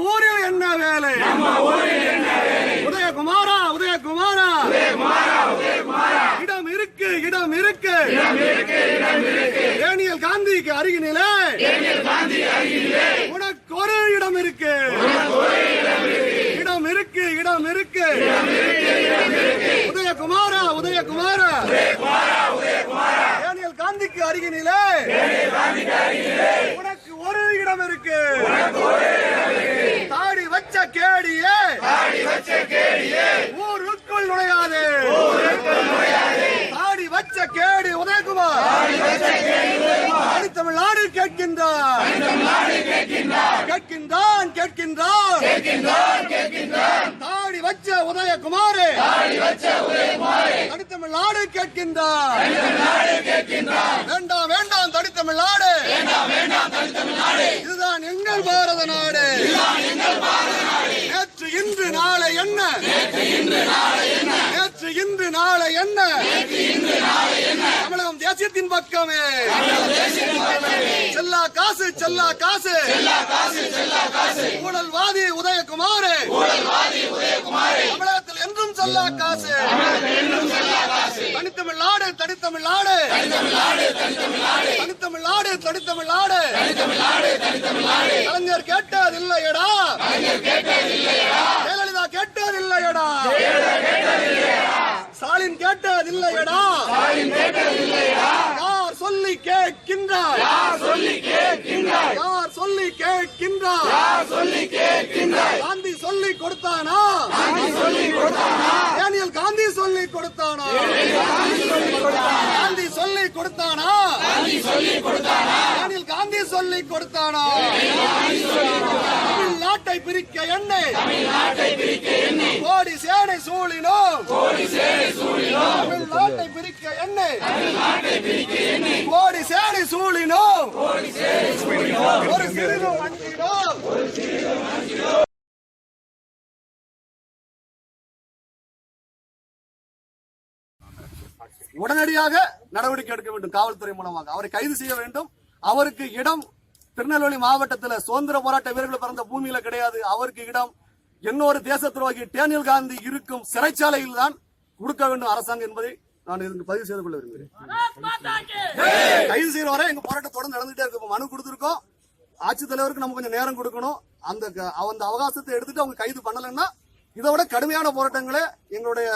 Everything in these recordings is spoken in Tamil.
ஊரில் என்ன வேலை? உதயகுமாரா உதயகுமாரா இடம் இருக்கு இடம் இருக்கு டேனியல் காந்திக்கு அருகினிலே உனக்கு ஒரு இடம் இருக்கு இடம் இருக்கு இடம் இருக்கு உதயகுமாரா உதயகுமாரா டேனியல் காந்திக்கு அருகினிலே உனக்கு ஒரு இடம் இருக்கு தாடி வச்ச கேடியே ஊருக்குள் நுழையாது தாடி வச்ச கேடி உதயகுமார் தமிழ்நாடு கேட்கின்றான் கேட்கின்றான் கேட்கின்றான் தாடி வச்ச உதயகுமார் தனித்தமிழ்நாடு கேட்கின்றான் வேண்டாம் வேண்டாம் தனித்தமிழ்நாடு இதுதான் எங்கள் பாரத நாடு நேற்று இன்று நாளை என்ன நேற்று இன்று நாளை என்ன தமிழகம் தேசியத்தின் பக்கமே செல்லா காசு செல்லா காசு ஊழல்வாதி உதயகுமார் தமிழகத்தில் என்றும் செல்லா காசு தனித்தமிழ்நாடு தனித்தமிழ்நாடு தனித்தமிழ்நாடு தனித்தமிழ்நாடு கலைஞர் கேட்டதில்லையடா ஜெயலலிதா கேட்டதில்லையடா ஸ்டாலின் கேட்டதில்லையடா யார் சொல்லி கேட்கின்றார் யார் சொல்லி கேட்கின்றார் காந்தி சொல்லி கொடுத்தானா டேனியல் காந்தி சொல்லி கொடுத்தானா காந்தி சொல்லி கொடுத்தானா டேனியல் காந்தி சொல்லி கொடுத்தானா தமிழ்நாட்டை பிரிக்க எண்ணெய் கோடி சேனை சூழினோம் தமிழ்நாட்டை பிரிக்க எண்ணெய் கோடி சேனை சூழினோம் ஒரு சிறிதும் அஞ்சினோம் உடனடியாக நடவடிக்கை எடுக்க வேண்டும். காவல்துறை மூலமாக அவரை கைது செய்ய வேண்டும். அவருக்கு இடம் திருநெல்வேலி மாவட்டத்தில் சுதந்திர போராட்ட வீரர்கள் பிறந்த பூமியில கிடையாது. அவருக்கு இடம் இன்னொரு தேச துரோகி டேனியல் காந்தி இருக்கும் சிறைச்சாலையில் தான் கொடுக்க வேண்டும் அரசாங்கம் என்பதை நான் இதுக்கு பதிவு செய்து கொள்ள விரும்புகிறேன். கைது செய்யற வரை எங்க போராட்டம் தொடர்ந்து நடந்துட்டே இருக்கு. மனு கொடுத்திருக்கோம். ஆட்சித்தலைவருக்கு நம்ம கொஞ்சம் நேரம் கொடுக்கணும். அந்த அவகாசத்தை எடுத்துட்டு அவங்க கைது பண்ணலன்னா இதை விட கடுமையான போராட்டங்களை எங்களுடைய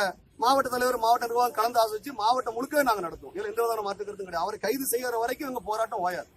மாவட்ட தலைவர் மாவட்ட நிர்வாகம் கலந்து ஆலோசிச்சு மாவட்டம் முழுக்கவே நாங்க நடத்துவோம். இதுல எந்த விதமான மாற்று கருத்தும் கிடையாது. அவரை கைது செய்யற வரைக்கும் எங்க போராட்டம் ஓயாது.